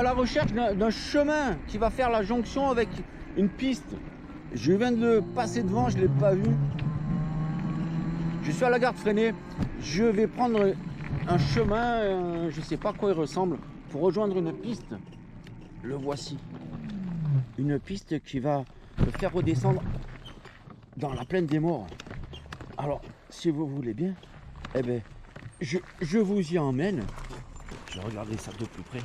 la recherche d'un chemin qui va faire la jonction avec une piste. Je viens de le passer devant, je ne l'ai pas vu. Je suis à la gare de Fresnay. Je vais prendre un chemin, je ne sais pas à quoi il ressemble, pour rejoindre une piste. Le voici. Une piste qui va me faire redescendre dans la plaine des Morts. Alors, si vous voulez bien, eh ben, je vous y emmène. Je vais regarder ça de plus près.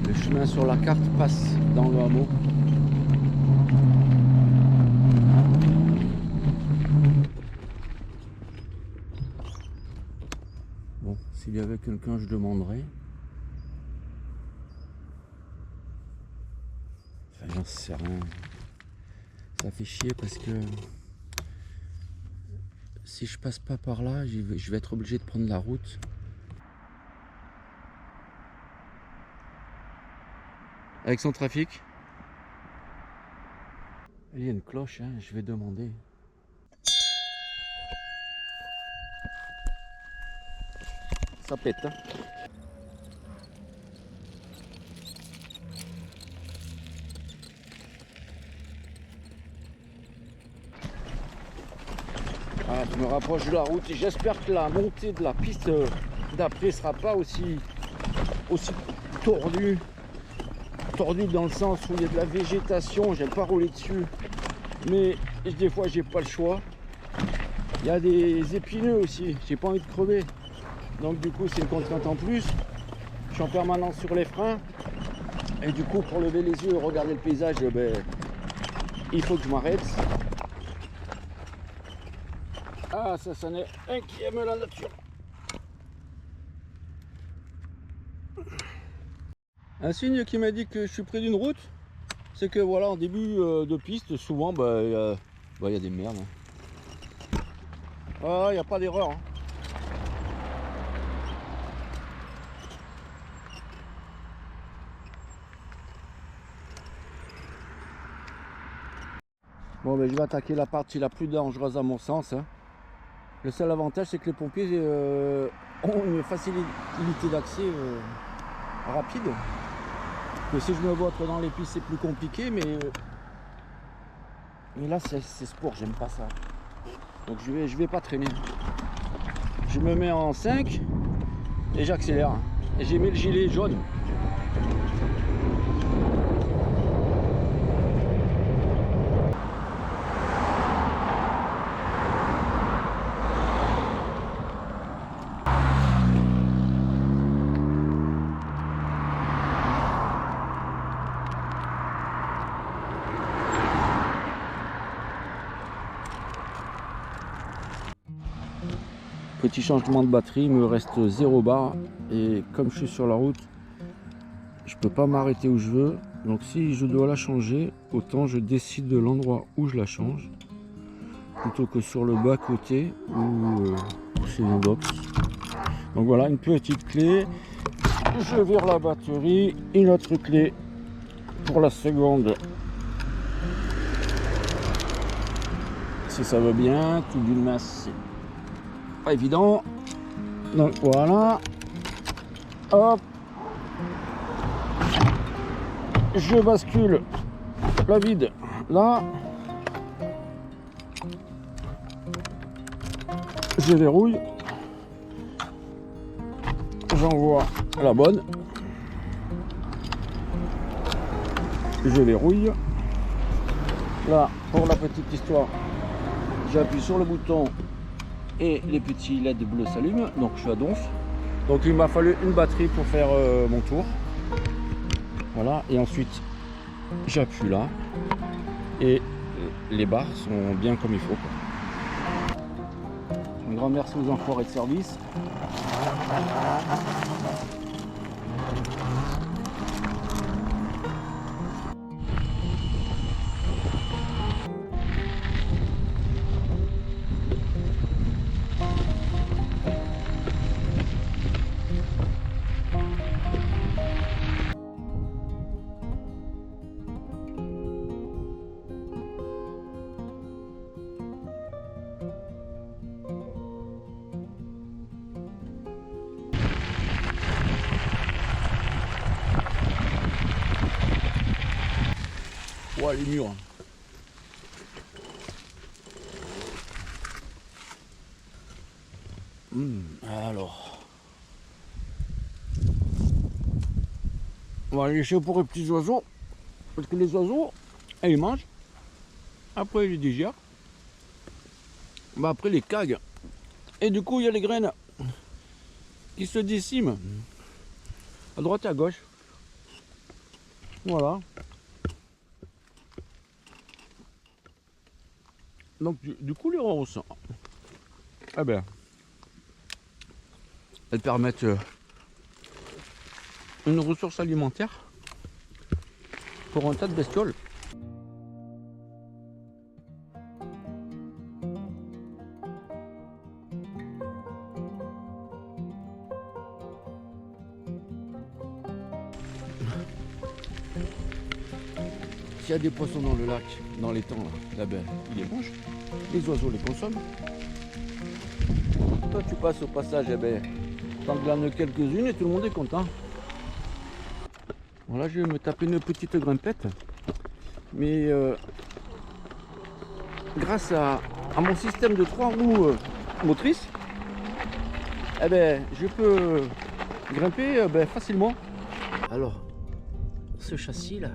Le chemin sur la carte passe dans le hameau. Bon, s'il y avait quelqu'un, je demanderais. Enfin, j'en sais rien. Ça fait chier parce que si je passe pas par là, je vais être obligé de prendre la route. Avec son trafic. Il y a une cloche, hein, je vais demander. Ça pète, hein. Ah, je me rapproche de la route et j'espère que la montée de la piste d'après sera pas aussi tordue. Tordue dans le sens où il y a de la végétation, j'aime pas rouler dessus, mais des fois j'ai pas le choix. Il y a des épineux aussi, j'ai pas envie de crever, donc du coup c'est une contrainte en plus. Je suis en permanence sur les freins et du coup pour lever les yeux et regarder le paysage, ben, il faut que je m'arrête. Ah, ça en est un qui aime la nature. Un signe qui m'a dit que je suis près d'une route, c'est que voilà, en début de piste, souvent, il y a des merdes. Hein. Ah, il n'y a pas d'erreur. Hein. Bon, je vais attaquer la partie la plus dangereuse à mon sens. Hein. Le seul avantage, c'est que les pompiers ont une facilité d'accès rapide. Que si je me vois dans les pistes, c'est plus compliqué, mais là c'est sport, j'aime pas ça. Donc je vais pas traîner. Je me mets en 5 et j'accélère. Et j'ai mis le gilet jaune. Petit changement de batterie, il me reste 0 bar et comme je suis sur la route, je peux pas m'arrêter où je veux. Donc si je dois la changer, autant je décide de l'endroit où je la change plutôt que sur le bas côté où c'est une box. Donc voilà, une petite clé, je vire la batterie, une autre clé pour la seconde. Si ça veut bien, tout d'une masse. Pas évident, donc voilà, hop, je bascule la vide là, je verrouille, j'envoie la bonne, je verrouille, là pour la petite histoire, j'appuie sur le bouton et les petits LED bleus s'allument, donc je suis à donf. Donc il m'a fallu une batterie pour faire mon tour. Voilà, et ensuite j'appuie là et les barres sont bien comme il faut, quoi. Un grand merci aux enfoirés de service. Oh, les murs. Alors. On va laisser pour les petits oiseaux. Parce que les oiseaux, ils mangent. Après, ils les digèrent. Bah, après, les caguent. Et du coup, il y a les graines qui se déciment. À droite et à gauche. Voilà. Donc du coup les roses, eh ben, elles permettent une ressource alimentaire pour un tas de bestioles. S'il y a des poissons dans le lac, dans l'étang, là, ben, ils les mangent. Les oiseaux les consomment. Toi tu passes au passage, eh ben, t'en glanes quelques-unes et tout le monde est content. Voilà, je vais me taper une petite grimpette. Mais grâce à mon système de 3 roues motrices, eh ben, je peux grimper facilement. Alors, ce châssis là,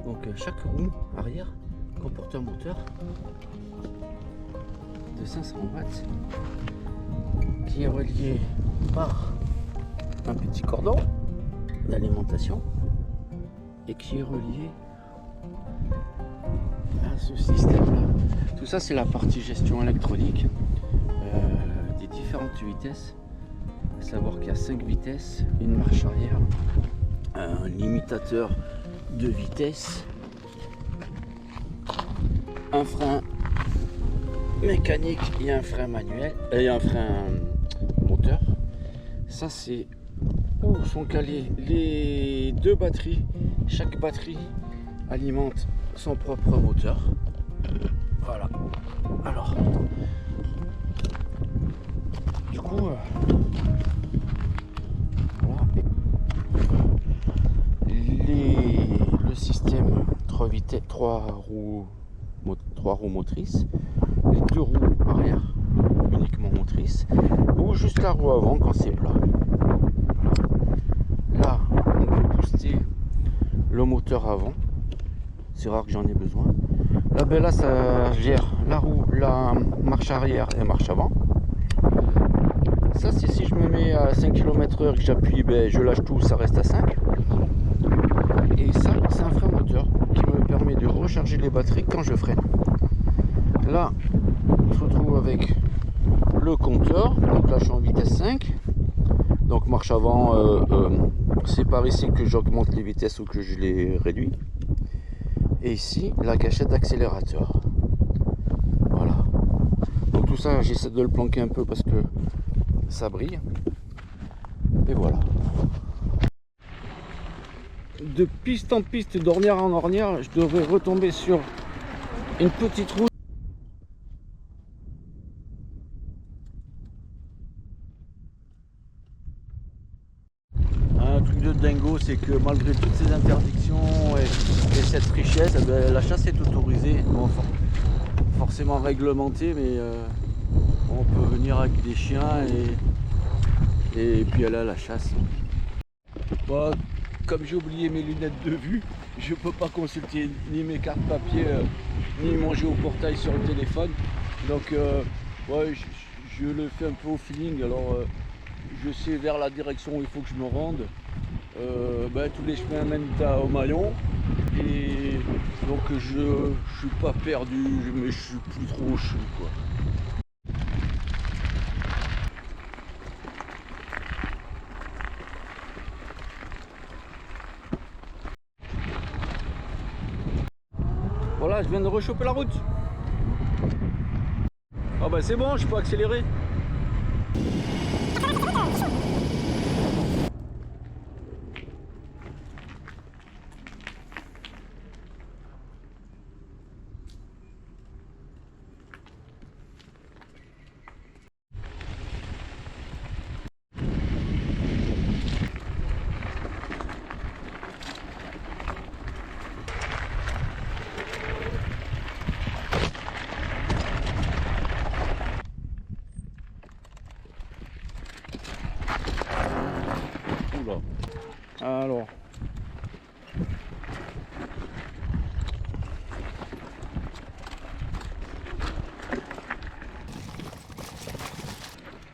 donc chaque roue arrière comporte un moteur de 500 watts qui est relié par un petit cordon d'alimentation et qui est relié à ce système là. Tout ça c'est la partie gestion électronique des différentes vitesses, à savoir qu'il y a 5 vitesses, une marche arrière, un limitateur de vitesse, un frein mécanique et un frein manuel et un frein moteur. Ça c'est où sont calées les 2 batteries. Chaque batterie alimente son propre moteur. Voilà. Alors du coup voilà. Le système 3 roues motrices, les 2 roues arrière uniquement motrices, ou juste la roue avant quand c'est plat. Là on peut booster le moteur avant, c'est rare que j'en ai besoin. Là, ben là ça gère la marche arrière et marche avant. Ça c'est si je me mets à 5 km/h et que j'appuie, ben, je lâche tout, ça reste à 5. Et ça c'est un frein moteur qui me permet de recharger les batteries quand je freine. Là on se retrouve avec le compteur, donc là je suis en vitesse 5, donc marche avant, c'est par ici que j'augmente les vitesses ou que je les réduis, et ici la gâchette d'accélérateur. Voilà, donc tout ça j'essaie de le planquer un peu parce que ça brille, et voilà. De piste en piste, d'ornière en ornière, je devrais retomber sur une petite route. Un truc de dingo, c'est que malgré toutes ces interdictions et cette richesse, eh ben, la chasse est autorisée. Bon, forcément réglementée, mais on peut venir avec des chiens et puis aller à la chasse. Bon, comme j'ai oublié mes lunettes de vue, je peux pas consulter ni mes cartes papier ni manger au portail sur le téléphone. Donc ouais, je le fais un peu au feeling. Alors je sais vers la direction où il faut que je me rende. Tous les chemins mènent au Maillon. Et donc je suis pas perdu, mais je suis plus trop au chou, quoi. Voilà, je viens de rechoper la route. Ah bah c'est bon, je peux accélérer. Oula. Alors.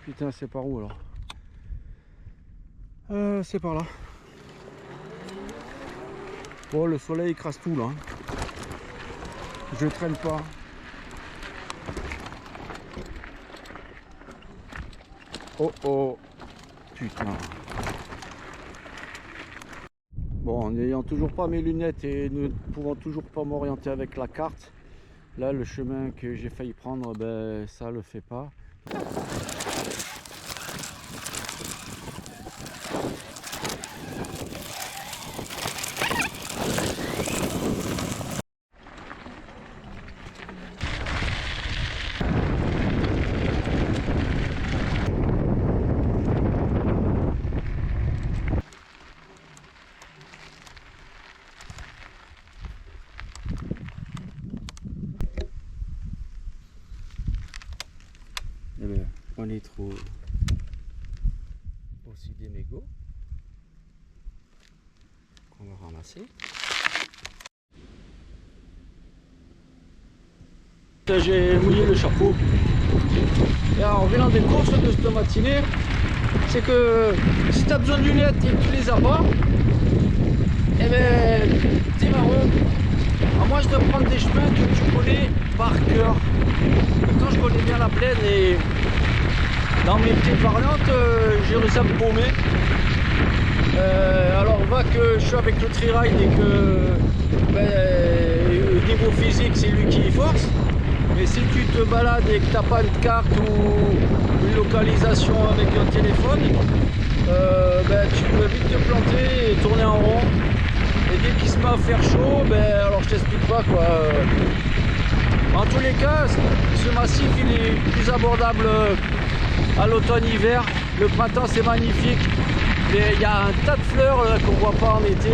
Putain, c'est par où alors? C'est par là. Bon, le soleil écrase tout là. Je traîne pas. Oh oh. Putain. Bon, en n'ayant toujours pas mes lunettes et ne pouvant toujours pas m'orienter avec la carte, là le chemin que j'ai failli prendre, ben ça le fait pas. Eh ben, on y trouve aussi des mégots qu'on va ramasser. J'ai mouillé le chapeau. Et en revenant des courses de cette matinée, c'est que si tu as besoin de lunettes et que tu les as pas, eh ben t'es marrant. À moins de prendre des chemins que tu connais par cœur. Quand je connais bien la plaine et dans mes petites variantes, j'ai réussi à me paumer. Alors va que je suis avec le tri-ride et que au niveau physique c'est lui qui force. Mais si tu te balades et que tu n'as pas une carte ou une localisation avec un téléphone, tu peux vite te planter et tourner en rond. Et dès qu'il se met à faire chaud, alors je t'explique pas quoi. En tous les cas, ce massif il est plus abordable à l'automne-hiver. Le printemps c'est magnifique. Il y a un tas de fleurs qu'on ne voit pas en été.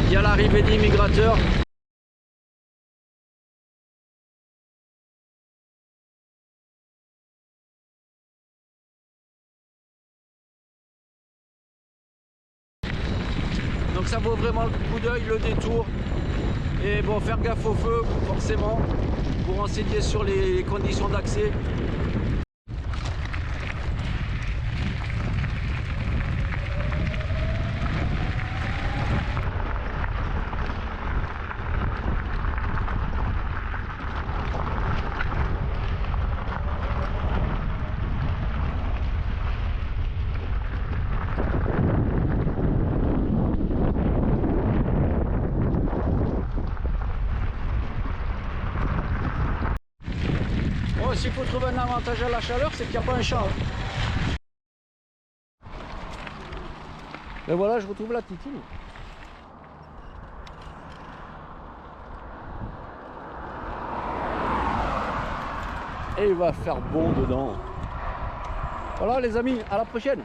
Il y a l'arrivée des migrateurs. Donc ça vaut vraiment le coup d'œil, le détour. Et bon, faire gaffe au feu, forcément, pour renseigner sur les conditions d'accès. S'il faut trouver un avantage à la chaleur, c'est qu'il n'y a pas un champ. Et voilà, je retrouve la titine. Et il va faire bon dedans. Voilà les amis, à la prochaine.